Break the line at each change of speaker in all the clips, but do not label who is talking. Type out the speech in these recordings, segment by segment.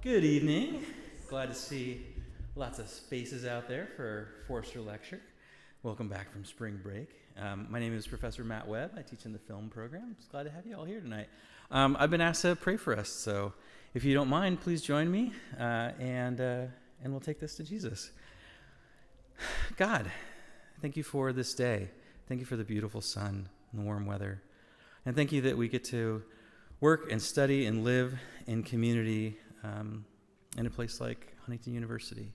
Good evening. Glad to see lots of spaces out there for Forrester Lecture. Welcome back from spring break. My name is Professor Matt Webb. I teach in the film program. Just glad to have you all here tonight. I've been asked to pray for us, so if you don't mind, please join me, and we'll take this to Jesus. God, thank you for this day. Thank you for the beautiful sun and the warm weather. And thank you that we get to work and study and live in community in a place like Huntington University.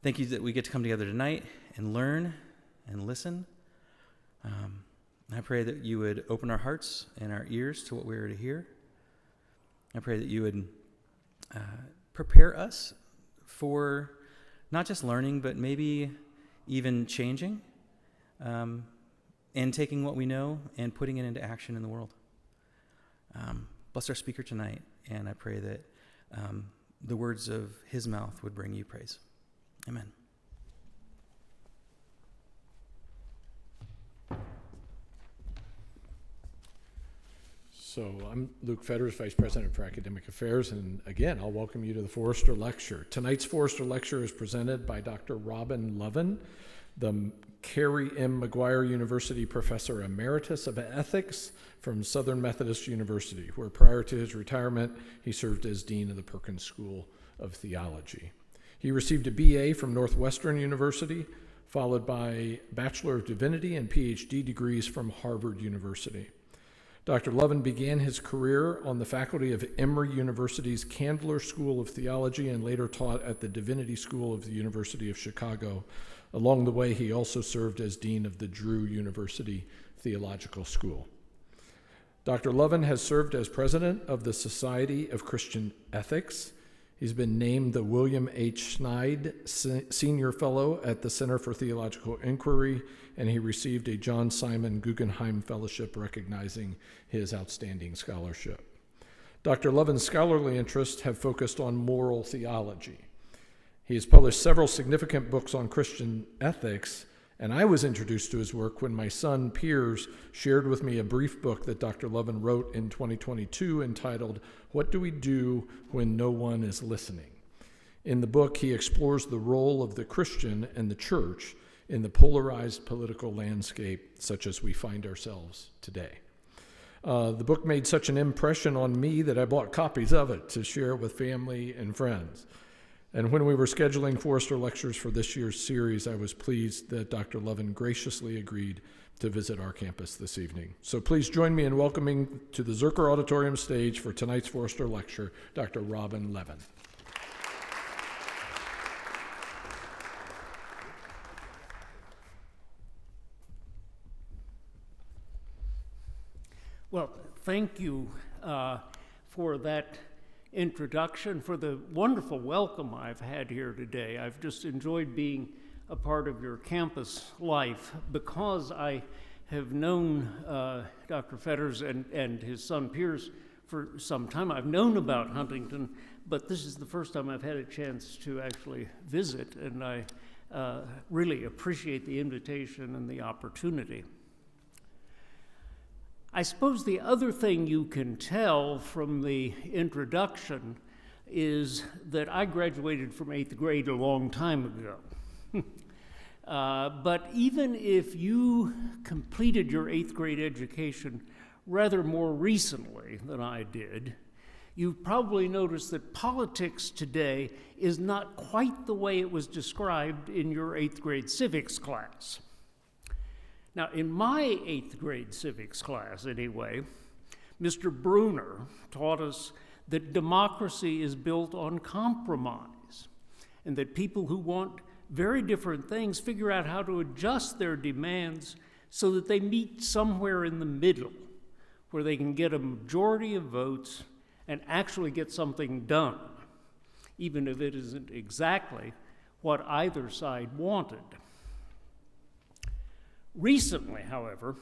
Thank you that we get to come together tonight and learn and listen. I pray that you would open our hearts and our ears to what we are to hear. I pray that you would prepare us for not just learning, but maybe even changing and taking what we know and putting it into action in the world. Bless our speaker tonight, and I pray that the words of his mouth would bring you praise. Amen.
So I'm Luke Fetters, Vice President for Academic Affairs, and again, I'll welcome you to the Forrester Lecture. Tonight's Forrester Lecture is presented by Dr. Lovin, the Carrie M. McGuire University Professor Emeritus of Ethics from Southern Methodist University, where prior to his retirement, he served as Dean of the Perkins School of Theology. He received a BA from Northwestern University, followed by Bachelor of Divinity and PhD degrees from Harvard University. Dr. Lovin began his career on the faculty of Emory University's Candler School of Theology and later taught at the Divinity School of the University of Chicago. Along the way, he also served as Dean of the Drew University Theological School. Dr. Lovin has served as president of the Society of Christian Ethics. He's been named the William H. Schneid Senior Fellow at the Center for Theological Inquiry, and he received a John Simon Guggenheim Fellowship recognizing his outstanding scholarship. Dr. Lovin's scholarly interests have focused on moral theology. He has published several significant books on Christian ethics, and I was introduced to his work when my son Piers shared with me a brief book that Dr. Lovin wrote in 2022 entitled, "What Do We Do When No One Is Listening?" In the book, he explores the role of the Christian and the church in the polarized political landscape such as we find ourselves today. The book made such an impression on me that I bought copies of it to share with family and friends. And when we were scheduling Forrester Lectures for this year's series, I was pleased that Dr. Lovin graciously agreed to visit our campus this evening. So please join me in welcoming to the Zerker Auditorium stage for tonight's Forrester Lecture, Dr. Robin Lovin.
Well, thank you for that introduction, for the wonderful welcome I've had here today. I've just enjoyed being a part of your campus life because I have known Dr. Fetters and his son Piers for some time. I've known about Huntington, but this is the first time I've had a chance to actually visit, and I really appreciate the invitation and the opportunity. I suppose the other thing you can tell from the introduction is that I graduated from 8th grade a long time ago. But even if you completed your 8th grade education rather more recently than I did, you've probably noticed that politics today is not quite the way it was described in your 8th grade civics class. Now, in my 8th grade civics class, anyway, Mr. Bruner taught us that democracy is built on compromise, and that people who want very different things figure out how to adjust their demands so that they meet somewhere in the middle, where they can get a majority of votes and actually get something done, even if it isn't exactly what either side wanted. Recently, however,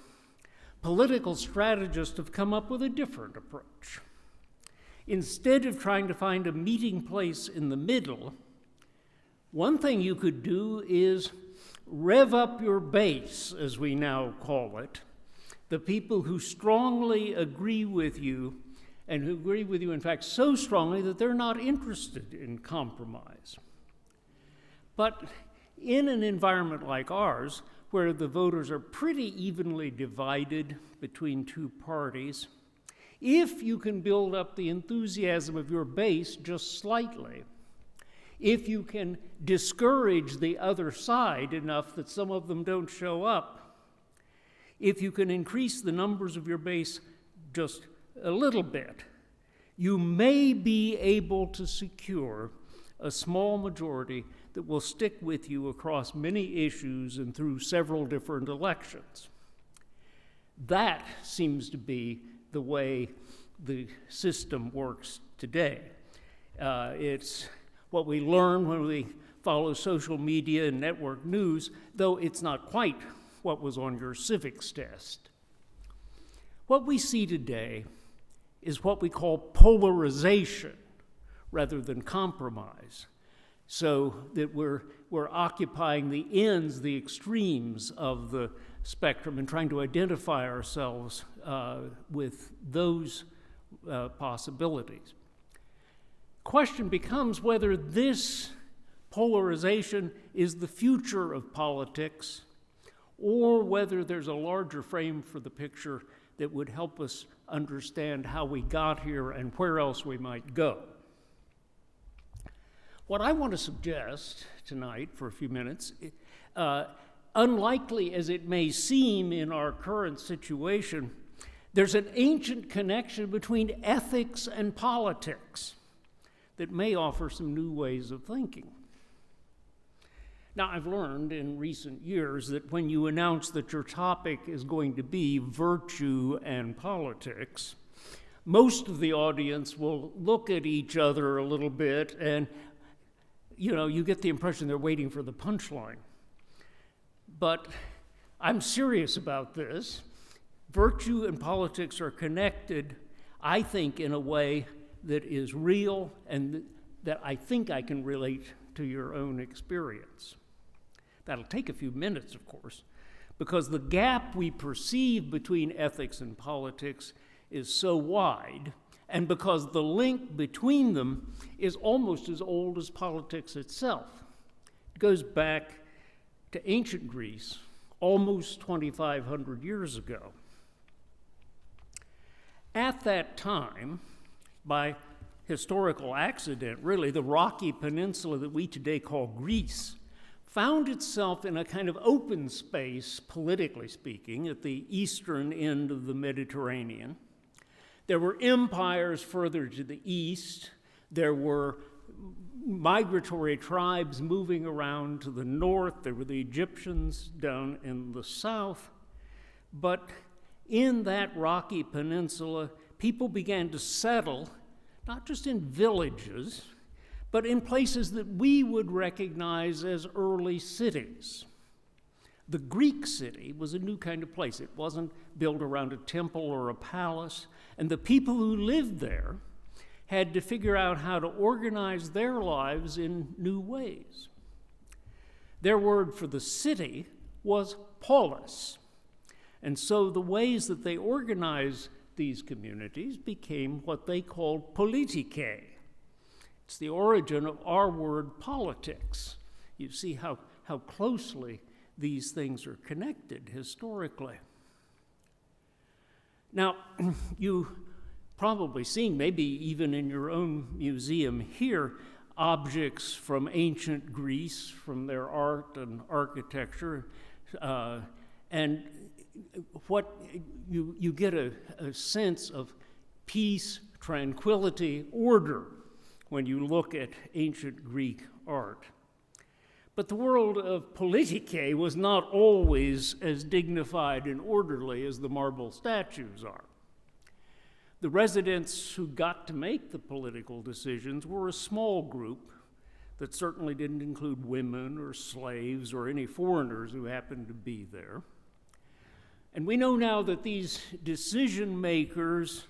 political strategists have come up with a different approach. Instead of trying to find a meeting place in the middle, one thing you could do is rev up your base, as we now call it, the people who strongly agree with you and who agree with you, in fact, so strongly that they're not interested in compromise. But in an environment like ours, where the voters are pretty evenly divided between two parties, if you can build up the enthusiasm of your base just slightly, if you can discourage the other side enough that some of them don't show up, if you can increase the numbers of your base just a little bit, you may be able to secure a small majority that will stick with you across many issues and through several different elections. That seems to be the way the system works today. It's what we learn when we follow social media and network news, though it's not quite what was on your civics test. What we see today is what we call polarization rather than compromise, so that we're occupying the ends, the extremes of the spectrum and trying to identify ourselves with those possibilities. Question becomes whether this polarization is the future of politics, or whether there's a larger frame for the picture that would help us understand how we got here and where else we might go. What I want to suggest tonight for a few minutes, unlikely as it may seem in our current situation, there's an ancient connection between ethics and politics that may offer some new ways of thinking. Now, I've learned in recent years that when you announce that your topic is going to be virtue and politics, most of the audience will look at each other a little bit and, you get the impression they're waiting for the punchline. But I'm serious about this. Virtue and politics are connected, I think, in a way that is real and that I think I can relate to your own experience. That'll take a few minutes, of course, because the gap we perceive between ethics and politics is so wide, and because the link between them is almost as old as politics itself. It goes back to ancient Greece, almost 2,500 years ago. At that time, by historical accident, really, the rocky peninsula that we today call Greece found itself in a kind of open space, politically speaking, at the eastern end of the Mediterranean. There were empires further to the east. There were migratory tribes moving around to the north. There were the Egyptians down in the south. But in that rocky peninsula, people began to settle, not just in villages, but in places that we would recognize as early cities. The Greek city was a new kind of place. It wasn't built around a temple or a palace, and the people who lived there had to figure out how to organize their lives in new ways. Their word for the city was polis, and so the ways that they organized these communities became what they called politicae. It's the origin of our word politics. You see how closely these things are connected historically. Now, you probably seen, maybe even in your own museum here, objects from ancient Greece, from their art and architecture, and what you get a sense of peace, tranquility, order when you look at ancient Greek art. But the world of politicae was not always as dignified and orderly as the marble statues are. The residents who got to make the political decisions were a small group that certainly didn't include women or slaves or any foreigners who happened to be there. And we know now that these decision makers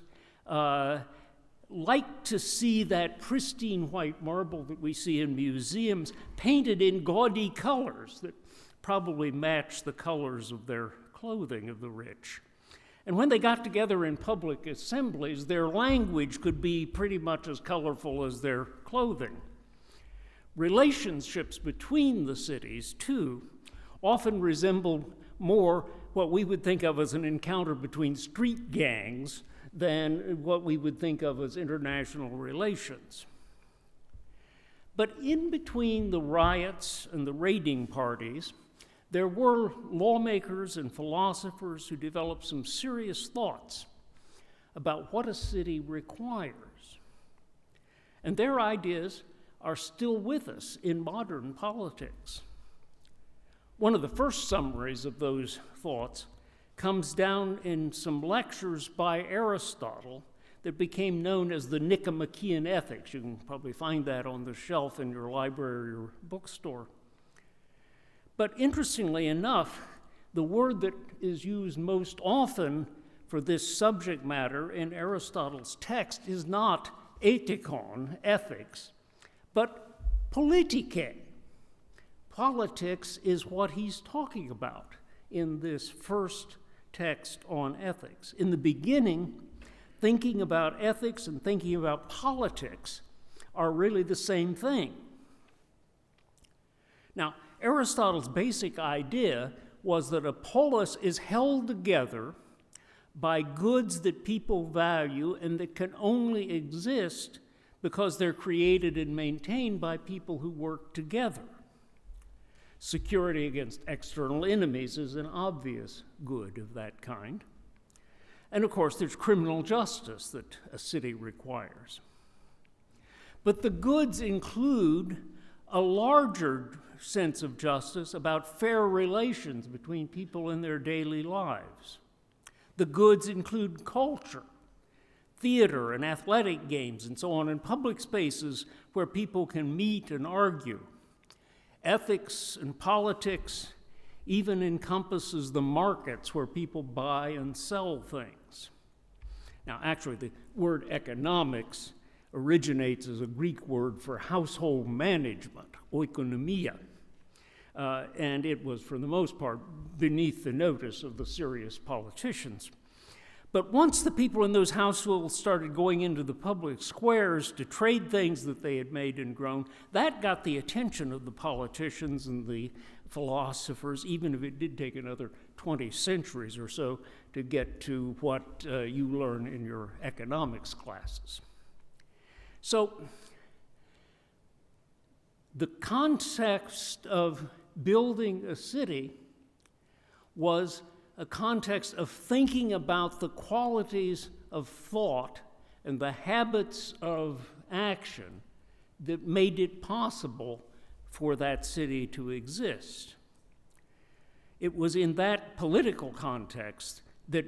like to see that pristine white marble that we see in museums painted in gaudy colors that probably match the colors of their clothing of the rich. And when they got together in public assemblies, their language could be pretty much as colorful as their clothing. Relationships between the cities, too, often resembled more what we would think of as an encounter between street gangs than what we would think of as international relations. But in between the riots and the raiding parties, there were lawmakers and philosophers who developed some serious thoughts about what a city requires. And their ideas are still with us in modern politics. One of the first summaries of those thoughts comes down in some lectures by Aristotle that became known as the Nicomachean Ethics. You can probably find that on the shelf in your library or bookstore. But interestingly enough, the word that is used most often for this subject matter in Aristotle's text is not ethikon, ethics, but politike. Politics is what he's talking about in this first text on ethics. In the beginning, thinking about ethics and thinking about politics are really the same thing. Now, Aristotle's basic idea was that a polis is held together by goods that people value and that can only exist because they're created and maintained by people who work together. Security against external enemies is an obvious good of that kind. And of course, there's criminal justice that a city requires. But the goods include a larger sense of justice about fair relations between people in their daily lives. The goods include culture, theater and athletic games and so on, and public spaces where people can meet and argue. Ethics and politics even encompasses the markets where people buy and sell things. Now, actually, the word economics originates as a Greek word for household management, oikonomia, and it was, for the most part, beneath the notice of the serious politicians. But once the people in those households started going into the public squares to trade things that they had made and grown, that got the attention of the politicians and the philosophers, even if it did take another 20 centuries or so to get to what you learn in your economics classes. So the context of building a city was a context of thinking about the qualities of thought and the habits of action that made it possible for that city to exist. It was in that political context that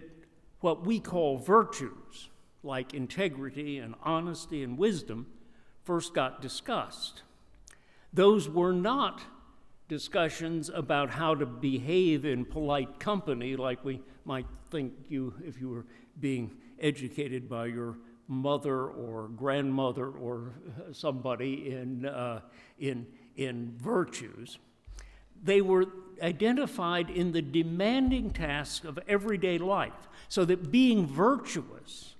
what we call virtues, like integrity and honesty and wisdom, first got discussed. Those were not discussions about how to behave in polite company like we might think you if you were being educated by your mother or grandmother or somebody in virtues. They were identified in the demanding task of everyday life, so that being virtuous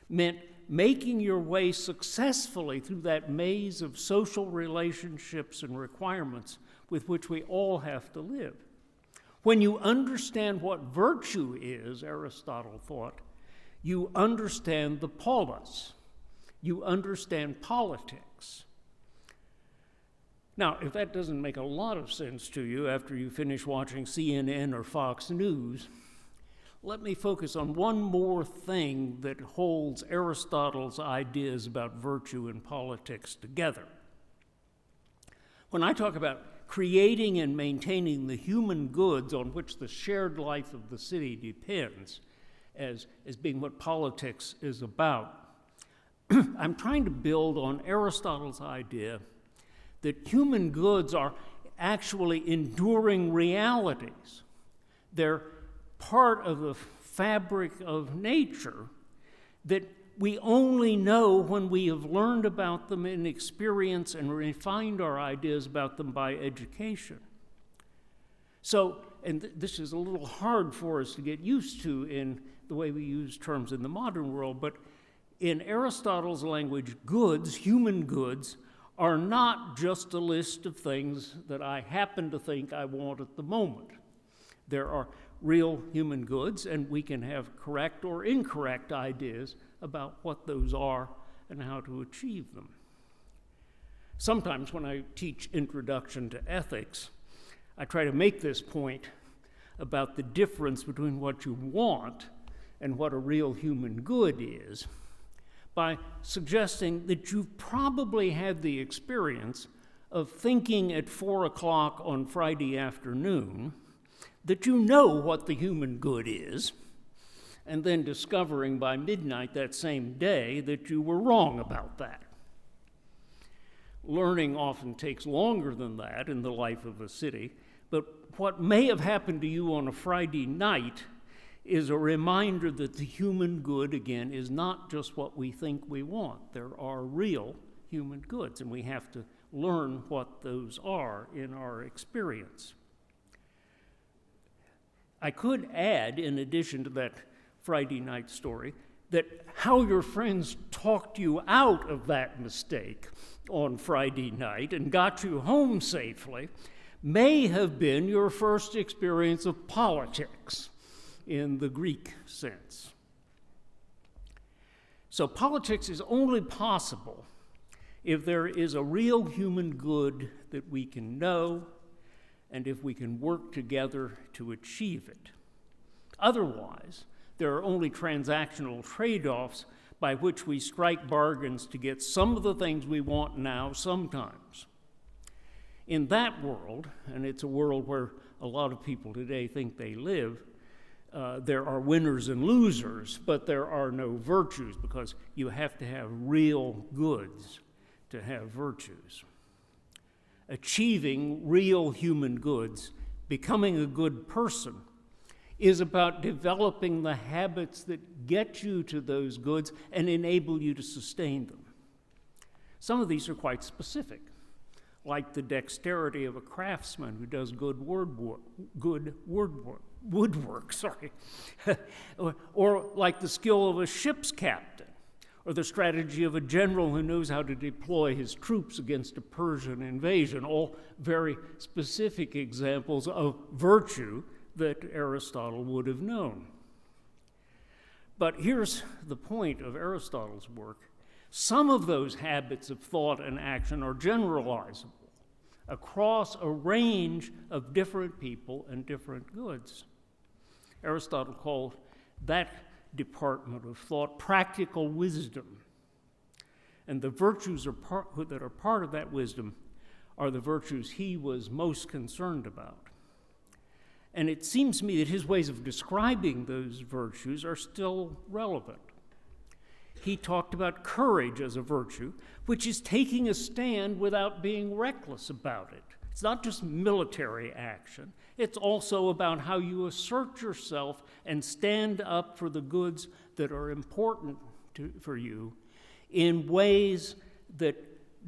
meant making your way successfully through that maze of social relationships and requirements with which we all have to live. When you understand what virtue is, Aristotle thought, you understand the polis. You understand politics. Now, if that doesn't make a lot of sense to you after you finish watching CNN or Fox News, let me focus on one more thing that holds Aristotle's ideas about virtue and politics together. When I talk about creating and maintaining the human goods on which the shared life of the city depends as being what politics is about, I'm trying to build on Aristotle's idea that human goods are actually enduring realities. They're part of the fabric of nature that we only know when we have learned about them in experience and refined our ideas about them by education. So, and this is a little hard for us to get used to in the way we use terms in the modern world, but in Aristotle's language, goods, human goods, are not just a list of things that I happen to think I want at the moment. There are real human goods, and we can have correct or incorrect ideas about what those are and how to achieve them. Sometimes when I teach Introduction to Ethics, I try to make this point about the difference between what you want and what a real human good is, by suggesting that you've probably had the experience of thinking at 4 o'clock on Friday afternoon that you know what the human good is, and then discovering by midnight that same day that you were wrong about that. Learning often takes longer than that in the life of a city, but what may have happened to you on a Friday night is a reminder that the human good, again, is not just what we think we want. There are real human goods, and we have to learn what those are in our experience. I could add, in addition to that Friday night story, that how your friends talked you out of that mistake on Friday night and got you home safely may have been your first experience of politics in the Greek sense. So politics is only possible if there is a real human good that we can know and if we can work together to achieve it. Otherwise, there are only transactional trade-offs by which we strike bargains to get some of the things we want now sometimes. In that world, and it's a world where a lot of people today think they live, there are winners and losers, but there are no virtues because you have to have real goods to have virtues. Achieving real human goods, becoming a good person, is about developing the habits that get you to those goods and enable you to sustain them. Some of these are quite specific, like the dexterity of a craftsman who does good woodwork, or like the skill of a ship's captain, or the strategy of a general who knows how to deploy his troops against a Persian invasion, all very specific examples of virtue that Aristotle would have known. But here's the point of Aristotle's work. Some of those habits of thought and action are generalizable across a range of different people and different goods. Aristotle called that department of thought practical wisdom. And the virtues that are part of that wisdom are the virtues he was most concerned about. And it seems to me that his ways of describing those virtues are still relevant. He talked about courage as a virtue, which is taking a stand without being reckless about it. It's not just military action. It's also about how you assert yourself and stand up for the goods that are important for you in ways that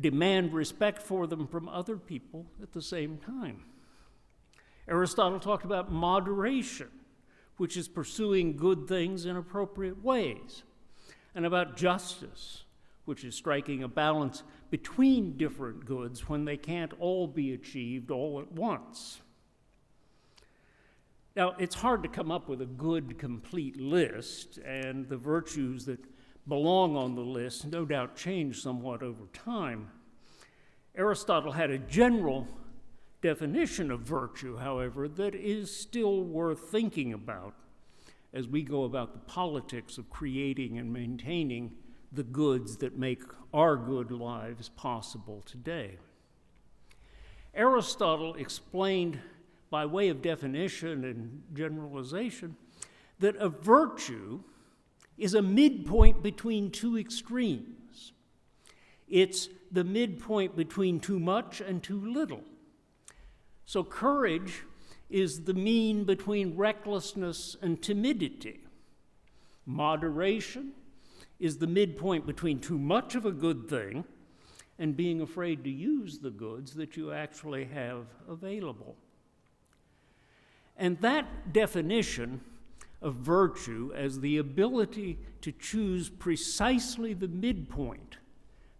demand respect for them from other people at the same time. Aristotle talked about moderation, which is pursuing good things in appropriate ways, and about justice, which is striking a balance between different goods when they can't all be achieved all at once. Now, it's hard to come up with a good, complete list, and the virtues that belong on the list no doubt change somewhat over time. Aristotle had a general definition of virtue, however, that is still worth thinking about as we go about the politics of creating and maintaining the goods that make our good lives possible today. Aristotle explained, by way of definition and generalization, that a virtue is a midpoint between two extremes. It's the midpoint between too much and too little. So courage is the mean between recklessness and timidity. Moderation is the midpoint between too much of a good thing and being afraid to use the goods that you actually have available. And that definition of virtue as the ability to choose precisely the midpoint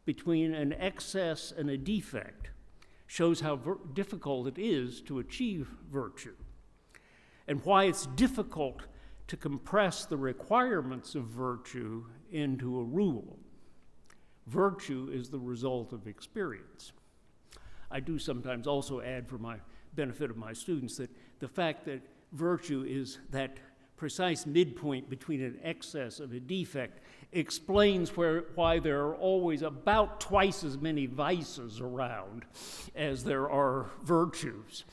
between an excess and a defect shows how difficult it is to achieve virtue, and why it's difficult to compress the requirements of virtue into a rule. Virtue is the result of experience. I do sometimes also add, for my benefit of my students, that the fact that virtue is that precise midpoint between an excess and a defect explains why there are always about twice as many vices around as there are virtues.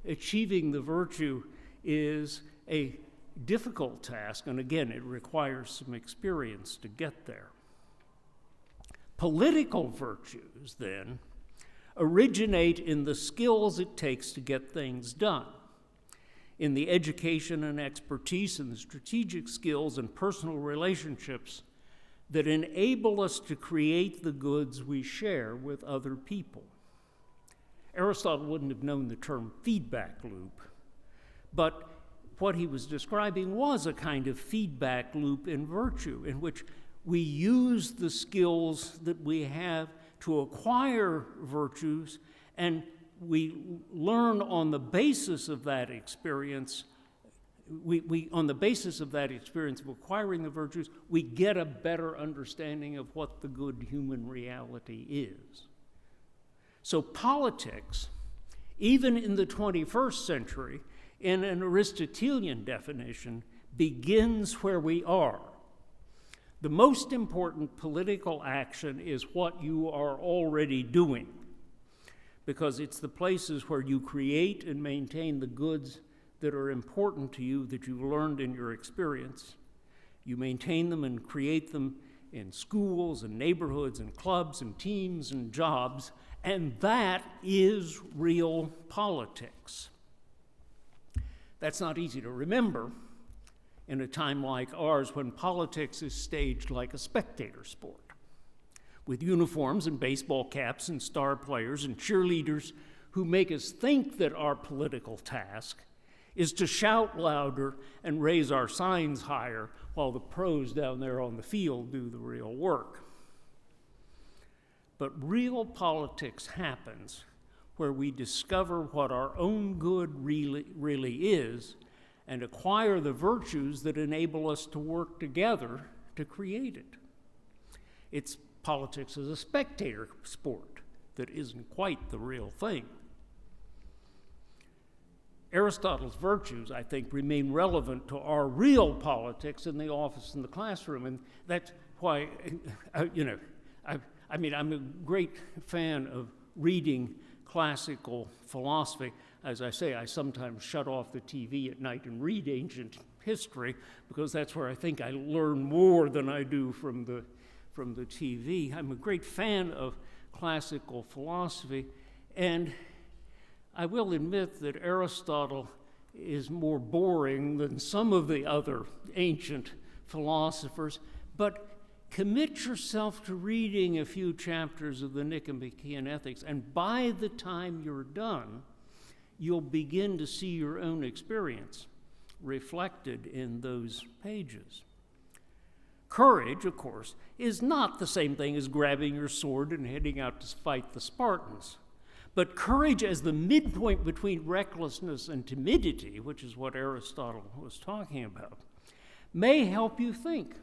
Achieving the virtue is a difficult task, and again, it requires some experience to get there. Political virtues, then, originate in the skills it takes to get things done, in the education and expertise and the strategic skills and personal relationships that enable us to create the goods we share with other people. Aristotle wouldn't have known the term feedback loop, but what he was describing was a kind of feedback loop in virtue, in which we use the skills that we have to acquire virtues, and we learn on the basis of that experience. On the basis of that experience of acquiring the virtues, we get a better understanding of what the good human reality is. So politics, even in the 21st century, in an Aristotelian definition, begins where we are. The most important political action is what you are already doing, because it's the places where you create and maintain the goods that are important to you, that you've learned in your experience. You maintain them and create them in schools and neighborhoods and clubs and teams and jobs, and that is real politics. That's not easy to remember in a time like ours, when politics is staged like a spectator sport, with uniforms and baseball caps and star players and cheerleaders who make us think that our political task is to shout louder and raise our signs higher while the pros down there on the field do the real work. But real politics happens where we discover what our own good really is and acquire the virtues that enable us to work together to create it. It's politics as a spectator sport that isn't quite the real thing. Aristotle's virtues, I think, remain relevant to our real politics in the office and the classroom, and that's why, I'm a great fan of reading classical philosophy. As I say, I sometimes shut off the TV at night and read ancient history, because that's where I think I learn more than I do from the TV. I'm a great fan of classical philosophy, and I will admit that Aristotle is more boring than some of the other ancient philosophers, but commit yourself to reading a few chapters of the Nicomachean Ethics, and by the time you're done, you'll begin to see your own experience reflected in those pages. Courage, of course, is not the same thing as grabbing your sword and heading out to fight the Spartans. But courage as the midpoint between recklessness and timidity, which is what Aristotle was talking about, may help you think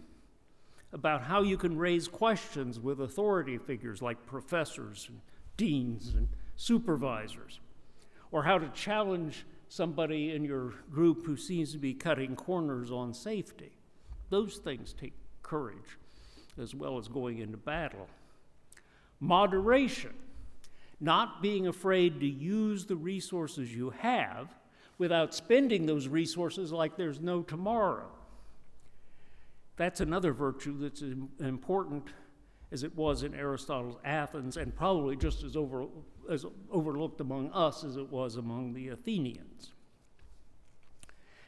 about how you can raise questions with authority figures like professors and deans and supervisors, or how to challenge somebody in your group who seems to be cutting corners on safety. Those things take courage, as well as going into battle. Moderation, not being afraid to use the resources you have without spending those resources like there's no tomorrow. That's another virtue that's as important as it was in Aristotle's Athens, and probably just as overlooked among us as it was among the Athenians.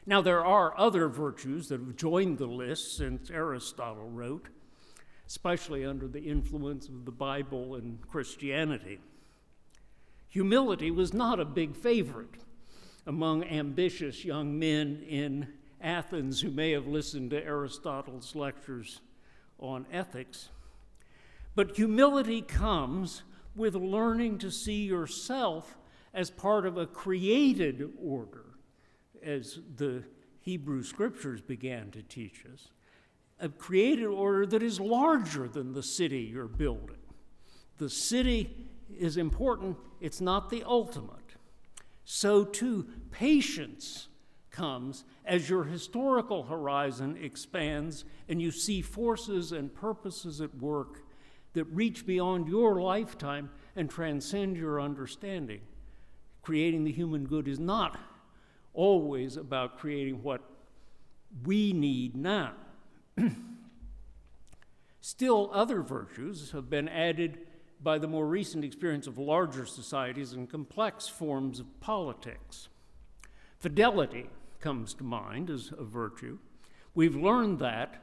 Now, there are other virtues that have joined the list since Aristotle wrote, especially under the influence of the Bible and Christianity. Humility was not a big favorite. among ambitious young men in Athens who may have listened to Aristotle's lectures on ethics. But humility comes with learning to see yourself as part of a created order, as the Hebrew scriptures began to teach us, a created order that is larger than the city you're building. The city is important, it's not the ultimate. So too, patience comes as your historical horizon expands and you see forces and purposes at work that reach beyond your lifetime and transcend your understanding. Creating the human good is not always about creating what we need now. Still, other virtues have been added by the more recent experience of larger societies and complex forms of politics. Fidelity comes to mind as a virtue. We've learned that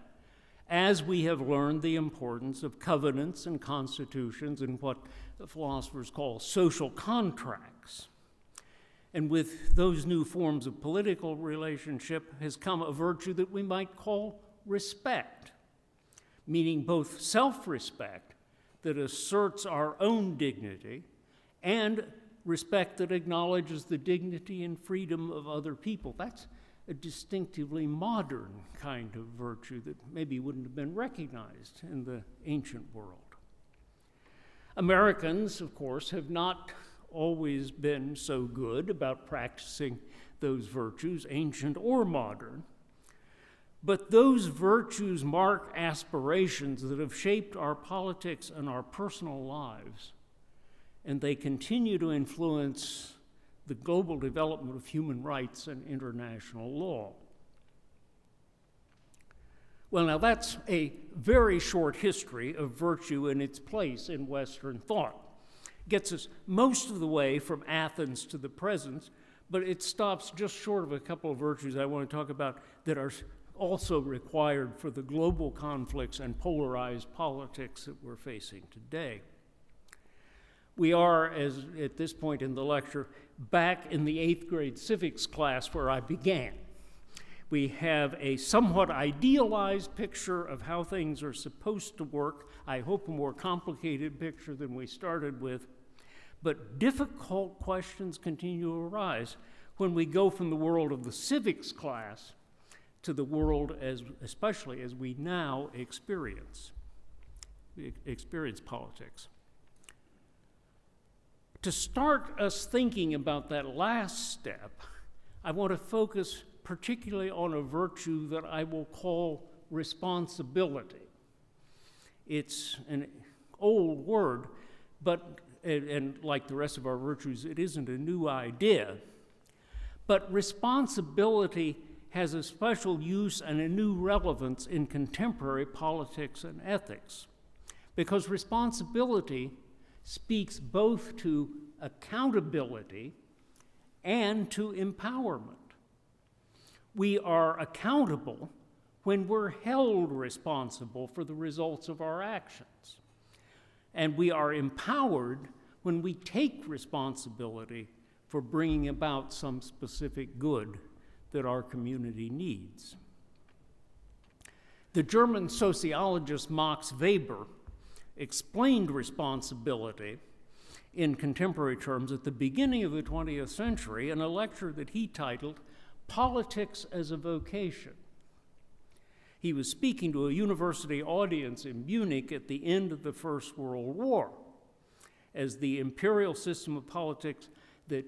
as we have learned the importance of covenants and constitutions and what the philosophers call social contracts. And with those new forms of political relationship has come a virtue that we might call respect, meaning both self-respect that asserts our own dignity and respect that acknowledges the dignity and freedom of other people. That's a distinctively modern kind of virtue that maybe wouldn't have been recognized in the ancient world. Americans, of course, have not always been so good about practicing those virtues, ancient or modern. But those virtues mark aspirations that have shaped our politics and our personal lives, and they continue to influence the global development of human rights and international law. Well, now that's a very short history of virtue and its place in Western thought. Gets us most of the way from Athens to the present, but it stops just short of a couple of virtues I want to talk about that are also required for the global conflicts and polarized politics that we're facing today. We are, as at this point in the lecture, back in the 8th grade civics class where I began. We have a somewhat idealized picture of how things are supposed to work. I hope a more complicated picture than we started with. But difficult questions continue to arise when we go from the world of the civics class to the world, especially as we now experience politics. To start us thinking about that last step, I want to focus particularly on a virtue that I will call responsibility. It's an old word, but, and like the rest of our virtues, it isn't a new idea. But responsibility has a special use and a new relevance in contemporary politics and ethics, because responsibility speaks both to accountability and to empowerment. We are accountable when we're held responsible for the results of our actions. And we are empowered when we take responsibility for bringing about some specific good that our community needs. The German sociologist Max Weber explained responsibility in contemporary terms at the beginning of the 20th century in a lecture that he titled Politics as a Vocation. He was speaking to a university audience in Munich at the end of the First World War, as the imperial system of politics that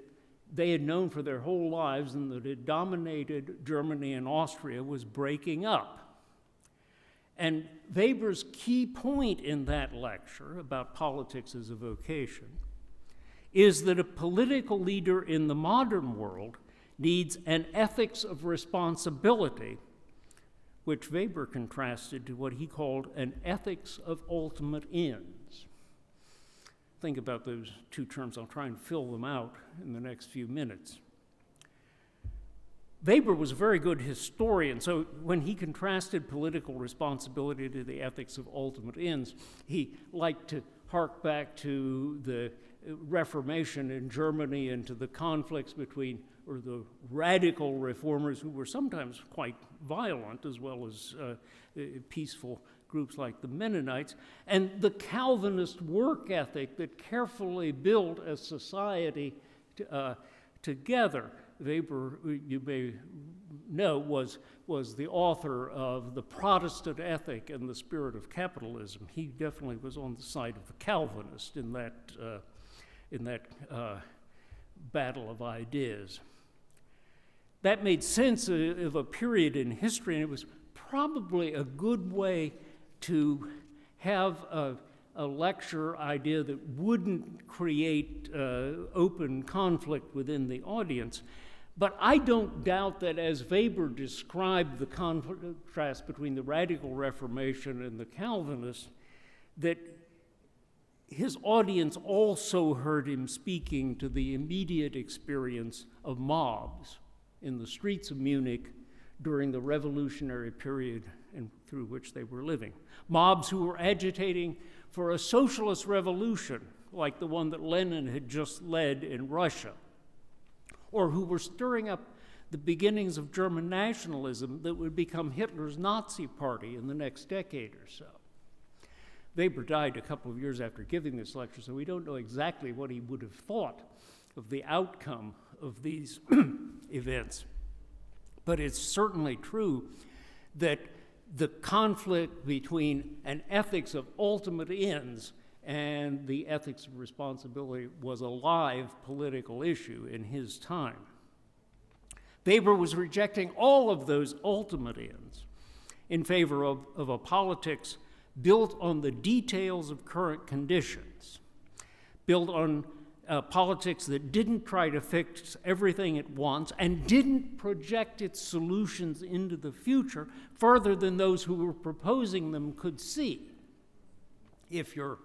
they had known for their whole lives and that had dominated Germany and Austria was breaking up. And Weber's key point in that lecture about politics as a vocation is that a political leader in the modern world needs an ethics of responsibility, which Weber contrasted to what he called an ethics of ultimate ends. Think about those two terms. I'll try and fill them out in the next few minutes. Weber was a very good historian, so when he contrasted political responsibility to the ethics of ultimate ends, he liked to hark back to the Reformation in Germany and to the conflicts between or the radical reformers who were sometimes quite violent, as well as peaceful groups like the Mennonites, and the Calvinist work ethic that carefully built a society together. Weber, you may know, was the author of The Protestant Ethic and the Spirit of Capitalism. He definitely was on the side of the Calvinist in that battle of ideas. That made sense of a period in history, and it was probably a good way to have a lecture idea that wouldn't create open conflict within the audience. But I don't doubt that as Weber described the contrast between the Radical Reformation and the Calvinists, that his audience also heard him speaking to the immediate experience of mobs in the streets of Munich during the revolutionary period through which they were living. Mobs who were agitating for a socialist revolution like the one that Lenin had just led in Russia, or who were stirring up the beginnings of German nationalism that would become Hitler's Nazi party in the next decade or so. Weber died a couple of years after giving this lecture, so we don't know exactly what he would have thought of the outcome of these events. But it's certainly true that the conflict between an ethics of ultimate ends and the ethics of responsibility was a live political issue in his time. Weber was rejecting all of those ultimate ends in favor of a politics built on the details of current conditions, built on politics that didn't try to fix everything at once and didn't project its solutions into the future further than those who were proposing them could see. If you're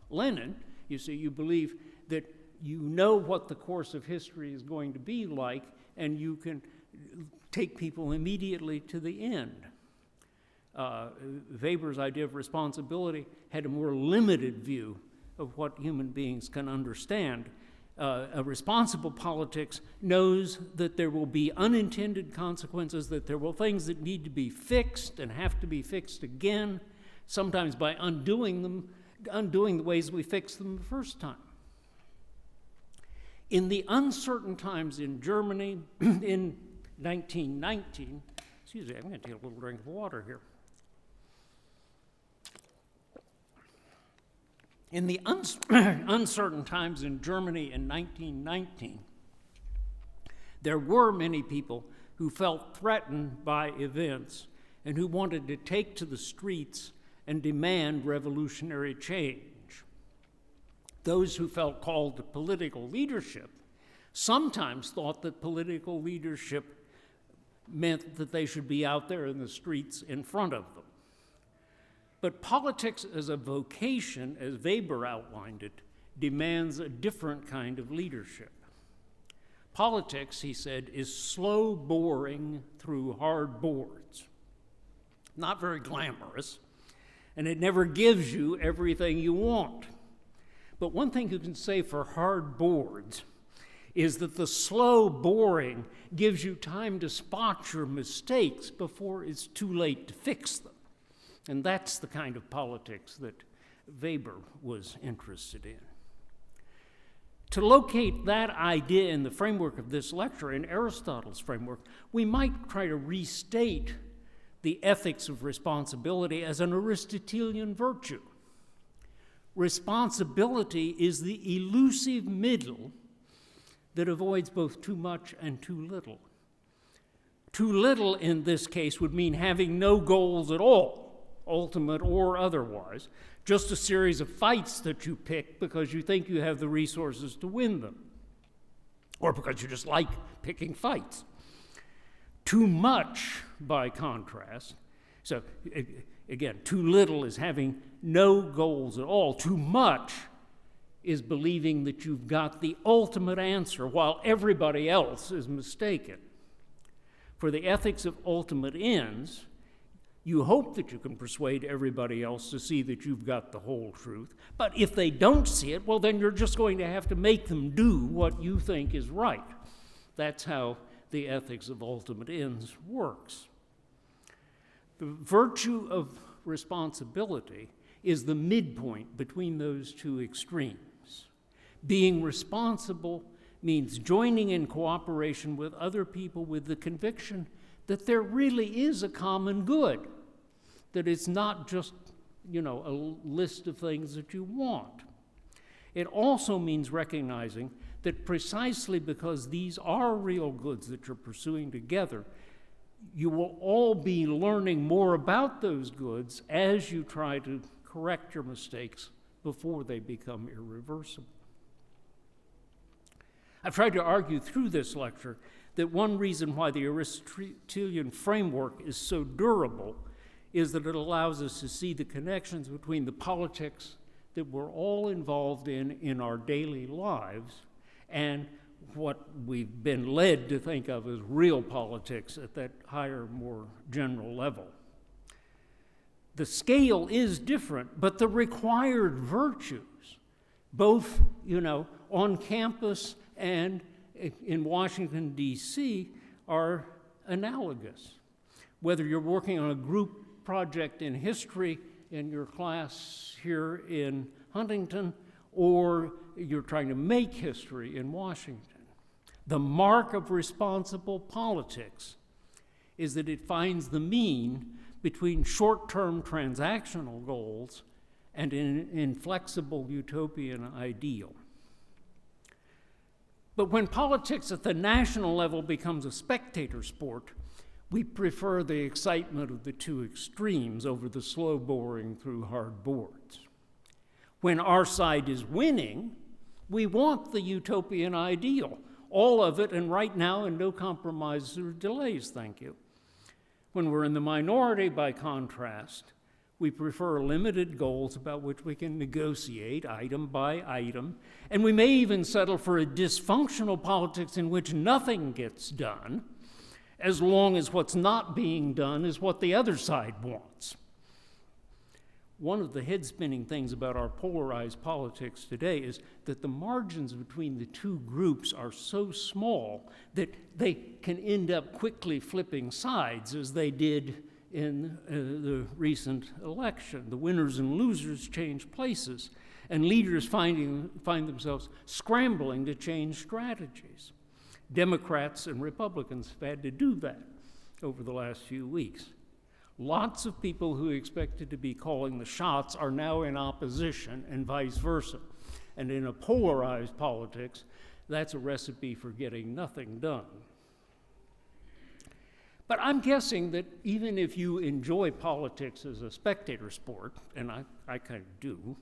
Lenin, you see, you believe that you know what the course of history is going to be like, and you can take people immediately to the end. Weber's idea of responsibility had a more limited view of what human beings can understand. A responsible politics knows that there will be unintended consequences, that there will things that need to be fixed and have to be fixed again, sometimes by undoing the ways we fixed them the first time. In the uncertain times in Germany in 1919, excuse me, I'm going to take a little drink of water here. In the uncertain times in Germany in 1919, there were many people who felt threatened by events and who wanted to take to the streets and demand revolutionary change. Those who felt called to political leadership sometimes thought that political leadership meant that they should be out there in the streets in front of them. But politics as a vocation, as Weber outlined it, demands a different kind of leadership. Politics, he said, is slow boring through hard boards. Not very glamorous, and it never gives you everything you want. But one thing you can say for hard boards is that the slow boring gives you time to spot your mistakes before it's too late to fix them. And that's the kind of politics that Weber was interested in. To locate that idea in the framework of this lecture, in Aristotle's framework, we might try to restate the ethics of responsibility as an Aristotelian virtue. Responsibility is the elusive middle that avoids both too much and too little. Too little in this case would mean having no goals at all, ultimate or otherwise, just a series of fights that you pick because you think you have the resources to win them, or because you just like picking fights. Too much, by contrast, so again, too little is having no goals at all. Too much is believing that you've got the ultimate answer while everybody else is mistaken. For the ethics of ultimate ends, you hope that you can persuade everybody else to see that you've got the whole truth. But if they don't see it, well, then you're just going to have to make them do what you think is right. That's how the ethics of ultimate ends works. The virtue of responsibility is the midpoint between those two extremes. Being responsible means joining in cooperation with other people with the conviction that there really is a common good, that it's not just, a list of things that you want. It also means recognizing that precisely because these are real goods that you're pursuing together, you will all be learning more about those goods as you try to correct your mistakes before they become irreversible. I've tried to argue through this lecture that one reason why the Aristotelian framework is so durable is that it allows us to see the connections between the politics that we're all involved in our daily lives and what we've been led to think of as real politics at that higher, more general level. The scale is different, but the required virtues, both, on campus and in Washington, D.C., are analogous. Whether you're working on a group project in history in your class here in Huntington, or you're trying to make history in Washington. The mark of responsible politics is that it finds the mean between short-term transactional goals and an inflexible utopian ideal. But when politics at the national level becomes a spectator sport, we prefer the excitement of the two extremes over the slow boring through hard boards. When our side is winning, we want the utopian ideal, all of it, and right now, and no compromises or delays, thank you. When we're in the minority, by contrast, we prefer limited goals about which we can negotiate item by item, and we may even settle for a dysfunctional politics in which nothing gets done, as long as what's not being done is what the other side wants. One of the head-spinning things about our polarized politics today is that the margins between the two groups are so small that they can end up quickly flipping sides, as they did in the recent election. The winners and losers change places, and leaders find themselves scrambling to change strategies. Democrats and Republicans have had to do that over the last few weeks. Lots of people who expected to be calling the shots are now in opposition, and vice versa. And in a polarized politics, that's a recipe for getting nothing done. But I'm guessing that even if you enjoy politics as a spectator sport, and I kind of do,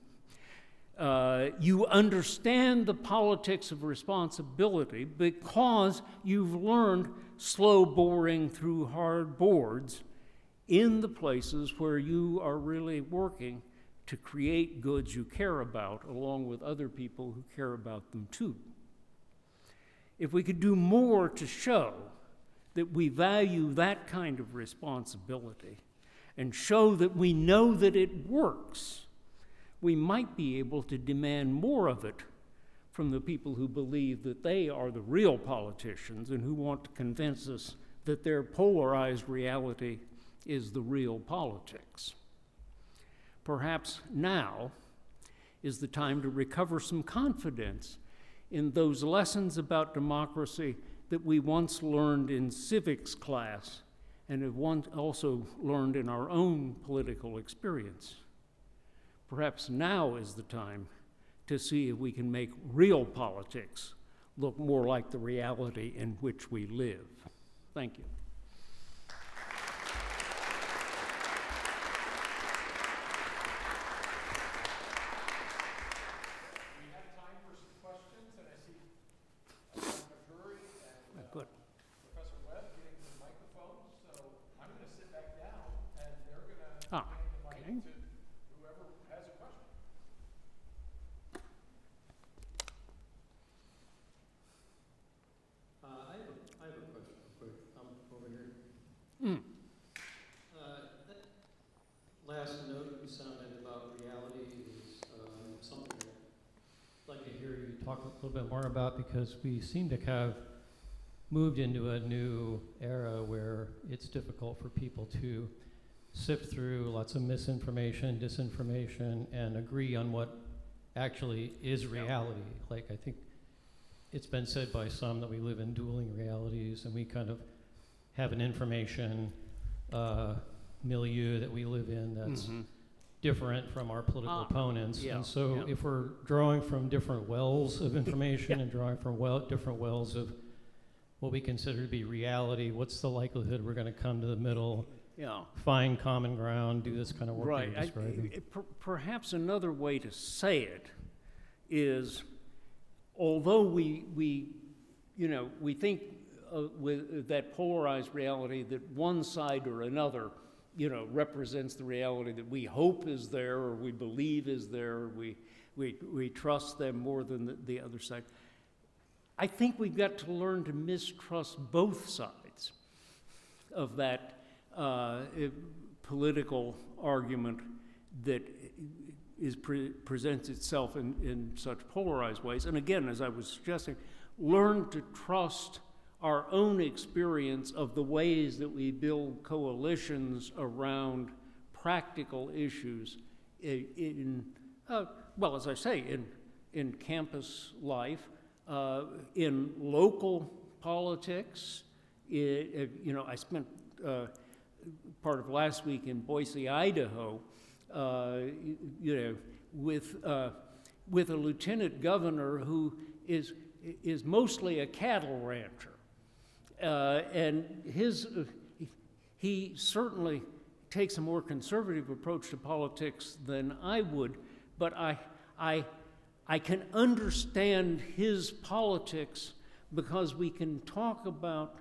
you understand the politics of responsibility because you've learned slow boring through hard boards in the places where you are really working to create goods you care about, along with other people who care about them too. If we could do more to show that we value that kind of responsibility and show that we know that it works, we might be able to demand more of it from the people who believe that they are the real politicians and who want to convince us that their polarized reality is the real politics. Perhaps now is the time to recover some confidence in those lessons about democracy that we once learned in civics class and have also learned in our own political experience. Perhaps now is the time to see if we can make real politics look more like the reality in which we live. Thank you.
Last note you sounded about reality is something I'd like to hear you talk a little bit more about, because we seem to have moved into a new era where it's difficult for people to sift through lots of misinformation, disinformation, and agree on what actually is reality. Like, I think it's been said by some that we live in dueling realities, and we kind of have an information milieu that we live in that's different from our political opponents.
yeah,
And so if we're drawing from different wells of information and drawing from different wells of what we consider to be reality, what's the likelihood we're going to come to the middle, find common ground, do this kind of work that you're describing?
Perhaps another way to say it is, although we think with that polarized reality that one side or another, represents the reality that we hope is there or we believe is there, or we trust them more than the other side. I think we've got to learn to mistrust both sides of that political argument that presents itself in such polarized ways. And again, as I was suggesting, learn to trust our own experience of the ways that we build coalitions around practical issues as I say, in campus life, in local politics. I spent part of last week in Boise, Idaho, with a lieutenant governor who is mostly a cattle rancher. And he certainly takes a more conservative approach to politics than I would, but I can understand his politics because we can talk about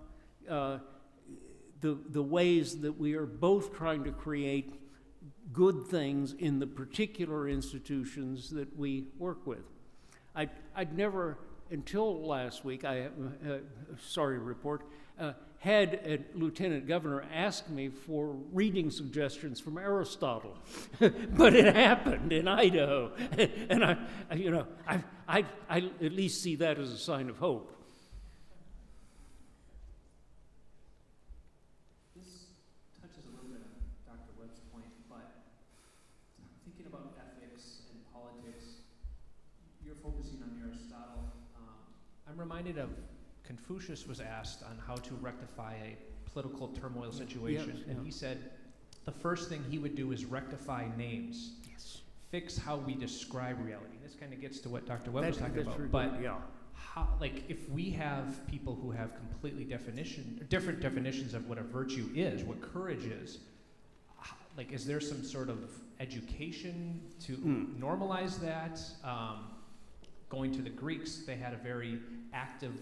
the ways that we are both trying to create good things in the particular institutions that we work with. I'd never, until last week, sorry to report, had a lieutenant governor ask me for reading suggestions from Aristotle, but it happened in Idaho, and I at least see that as a sign of hope.
This touches a little bit on Dr. Webb's point, but thinking about ethics and politics, you're focusing on Aristotle. I'm reminded of Confucius was asked on how to rectify a political turmoil situation, and he said the first thing he would do is rectify names, fix how we describe reality. This kind of gets to what Dr. Webb was talking about. But how, if we have people who have completely different definitions of what a virtue is, what courage is, is there some sort of education to normalize that? Going to the Greeks, they had a very active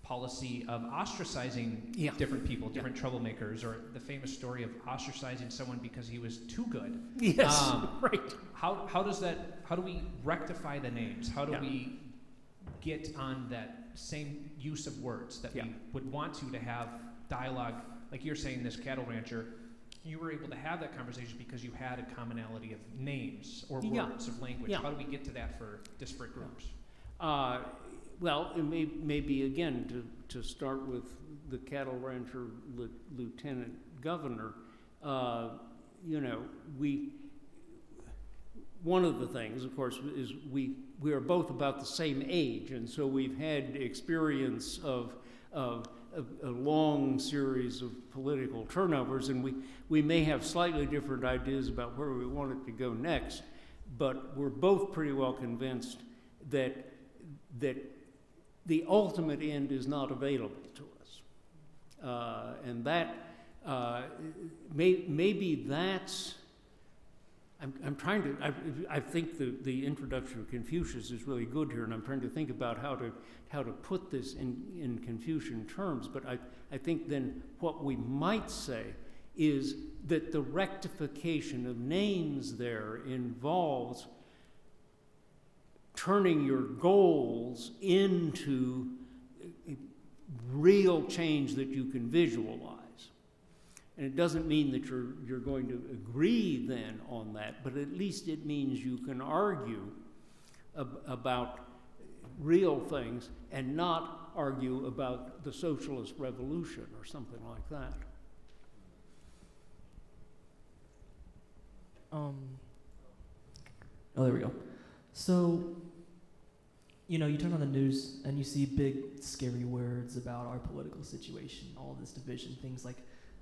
policy of ostracizing different people, different troublemakers, or the famous story of ostracizing someone because he was too good.
Yes, right.
How do we rectify the names? How do we get on that same use of words that we would want to have dialogue? Like you're saying, this cattle rancher, you were able to have that conversation because you had a commonality of names or words of language. How do we get to that for disparate groups?
Well, it may be, again, to start with the cattle rancher lieutenant governor, one of the things, of course, is we are both about the same age, and so we've had experience of a long series of political turnovers, and we may have slightly different ideas about where we want it to go next, but we're both pretty well convinced that the ultimate end is not available to us. And that, maybe that's, I'm trying to, I think the introduction of Confucius is really good here, and I'm trying to think about how to put this in Confucian terms, but I think then what we might say is that the rectification of names there involves turning your goals into real change that you can visualize. And it doesn't mean that you're going to agree then on that, but at least it means you can argue about real things and not argue about the socialist revolution or something like that.
Oh, there we go. So, you know, you turn on the news and you see big, scary words about our political situation, all this division, things like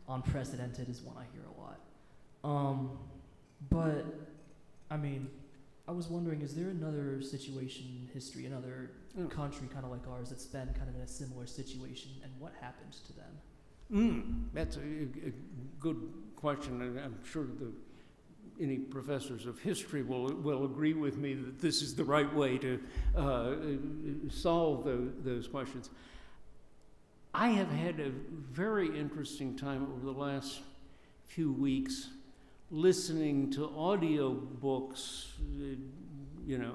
unprecedented is one I hear a lot. But, I mean, I was wondering, is there another situation in history, another country kind of like ours that's been kind of in a similar situation, and what happened to them?
That's a good question, and I'm sure any professors of history will agree with me that this is the right way to solve those questions. I have had a very interesting time over the last few weeks listening to audio books, you know,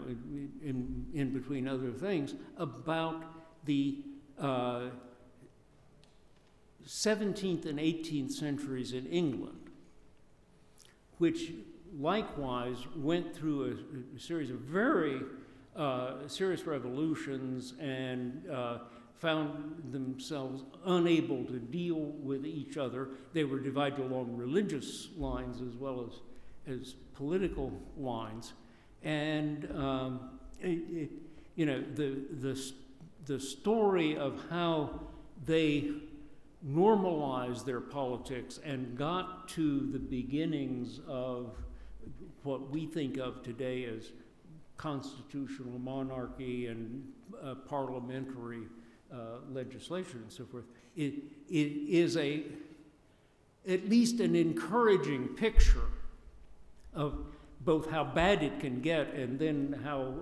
in between other things, about the 17th and 18th centuries in England, which likewise went through a series of very serious revolutions and found themselves unable to deal with each other. They were divided along religious lines as well as political lines. And you know, the story of how they normalized their politics and got to the beginnings of what we think of today as constitutional monarchy and parliamentary legislation and so forth, it is at least an encouraging picture of both how bad it can get and then how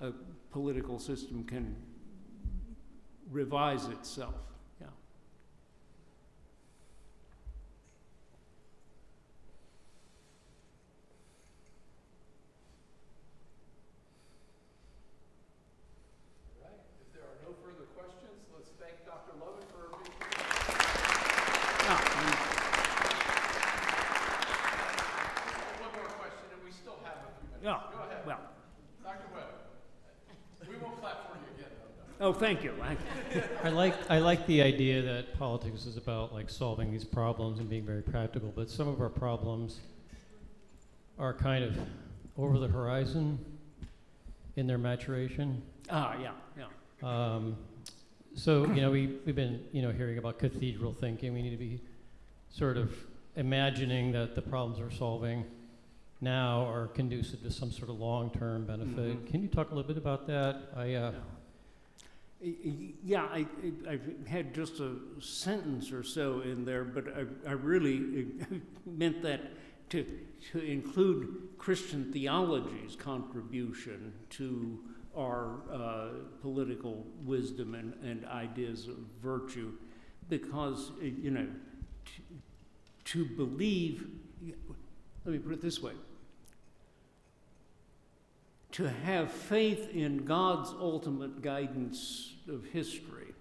a political system can revise itself. Yeah.
Right. If there are no further questions, let's thank Dr. Lovin for being One more question, and we still have a few minutes.
Yeah.
Go ahead.
Well.
Dr. Webb, we won't clap for you again, though.
Oh, thank you.
I like the idea that politics is about like solving these problems and being very practical, but some of our problems are kind of over the horizon in their maturation.
Yeah.
So, you know, we've been, you know, hearing about cathedral thinking. We need to be sort of imagining that the problems we're solving now are conducive to some sort of long-term benefit.
Mm-hmm.
Can you talk a little bit about that?
Yeah, I've had just a sentence or so in there, but I really meant that to include Christian theology's contribution to our political wisdom and ideas of virtue, because, you know, to believe, let me put it this way, to have faith in God's ultimate guidance of history,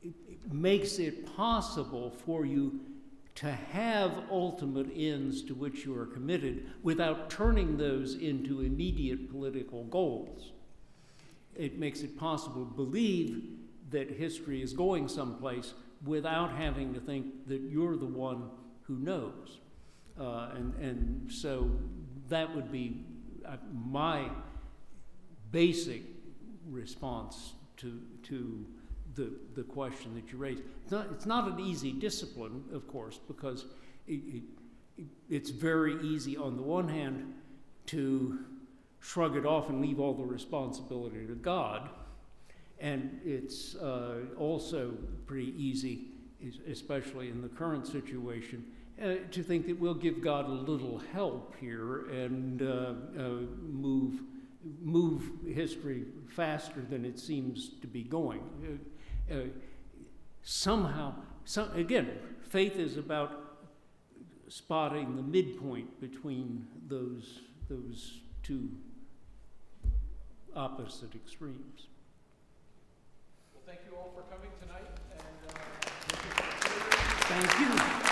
it makes it possible for you to have ultimate ends to which you are committed without turning those into immediate political goals. It makes it possible to believe that history is going someplace without having to think that you're the one who knows. And so that would be my basic response to the question that you raised. It's not an easy discipline, of course, because it's very easy on the one hand to shrug it off and leave all the responsibility to God, and it's also pretty easy, especially in the current situation, to think that we'll give God a little help here and move history faster than it seems to be going. Again, faith is about spotting the midpoint between those two opposite extremes.
Well, thank you all for coming tonight. And
Thank you.